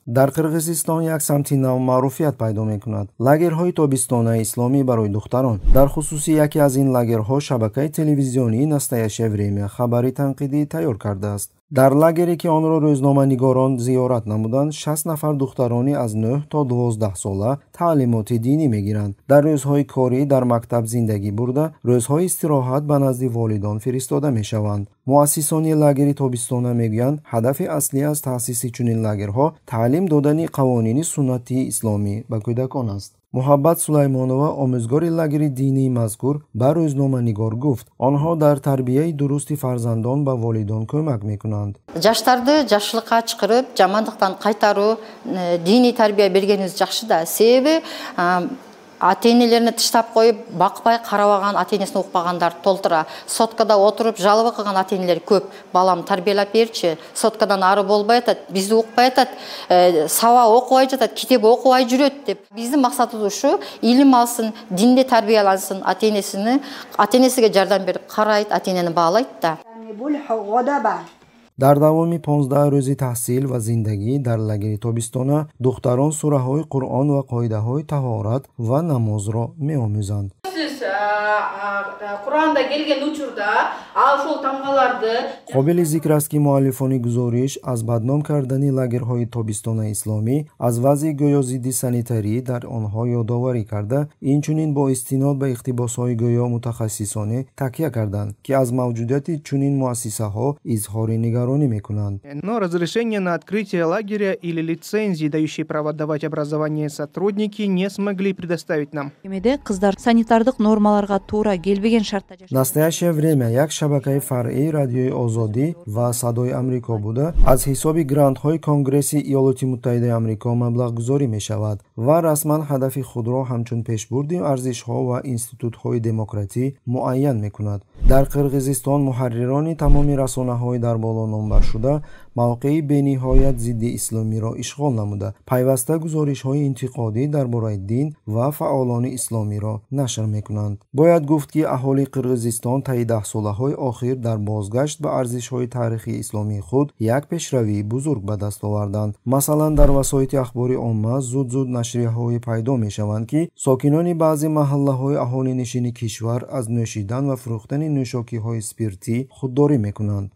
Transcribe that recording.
дар Қирғизистон як самти нав маъруфият пайдо мекунад. Лагерҳои тобистонаи исломӣ барои духтарон. Дар хусуси яке аз ин лагерҳо шабакаи телевизионии «Настоящее время» хабари танқидӣ тайёр кардааст. дар лагере ки онро рӯзноманигорон зиёрат намуданд, 60 нафар духтарони аз 9 то 12 сола таълимоти динӣ мегиранд. дар рӯзҳои корӣ дар мактаб зиндагӣ бурда, рӯзҳои истироҳат ба назди волидон фиристода мешаванд. муассисони лагери тобистона мегӯянд, ҳадафи аслӣ аз таъсиси чунин лагерҳо таълим додани қавонини суннатии исломӣ ба кӯдакон аст. муҳаббат Сулаймонова, омӯзгори лагери динии мазкур, ба рӯзноманигор гуфт, онҳо дар тарбияи дурусти фарзандон ба волидон кӯмак мекунанд. Жаштарды жакшылыкка чакырып, жамандыктан кайтаруу, диний тарбия бергенибиз жакшы да. Себеби ата-энелерин тыштап коюп, бакпай карабаган, ата-энесин укпагандар толтура. Соткада отуруп жалоба кылган ата-энелер көп. Балам тарбиялап берчи, соткадан ары болбой атат, бизди укпай атат, саба окубай жатат, китеп окубай жүрөт деп. Биздин максатыбыз ушу, илим алсын, динде тарбиялансын, ата-энесиге жардам берип карайт, ата-энени баалайт да. дар давоми 15 рӯзи таҳсил ва зиндагӣ дар лагери тобистона духтарон сураҳои Қуръон ва қоидаҳои таҳорат ва намозро меомӯзанд. Qur'onda kelgan uchurda ошол тамгаларды қобили зикр аст ки муаллифони гузориш аз бадном кардани лагерҳои тобистонаи исломӣ аз вазъи гӯё зидди санитарӣ дар онҳо ёдоварӣ карда, инчунин бо истинод ба иқтибосҳои гӯё мутахассисонӣ такя карданд, ки аз мавҷудияти чунин муассисаҳо изҳори нигаронӣ мекунанд. Но разрешение на открытие лагеря или лицензии, дающие право давать образование, сотрудники не смогли предоставить нам. Кыздар санитардык нормаларга туура келбеген шартта жашайт. Настоящее время як шабакаи фаръии радиои Озодӣ ва Садои Амрико буда, аз ҳисоби грантҳои Конгресси Иёлоти Муттаҳидаи Амрико маблағгузорӣ мешавад ва расман ҳадафи худро ҳамчун пешбурди арзишҳо ва институтҳои демократӣ муайян мекунад. дар Қирғизистон муҳаррирони тамоми расонаҳои дар боло номбаршуда мавқеи бениҳоят зидди исломиро ишғол намуда, пайваста гузоришҳои интиқодӣ дар бораи дин ва фаъолони исломиро нашр мекунанд. бояд гуфт ки аҳолии Қирғизистон таи даҳсолаҳои охир дар бозгашт ба арзишҳои таърихии исломии худ як пешравии бузург ба даст оварданд. масалан, дар васоити ахбори омма зуд нашрияҳое пайдо мешаванд ки сокинони баъзе маҳаллаҳои аҳолинишини кишвар аз нӯшидан ва фурӯхтани нӯшокиҳои спиртӣ худдорӣ мекунанд.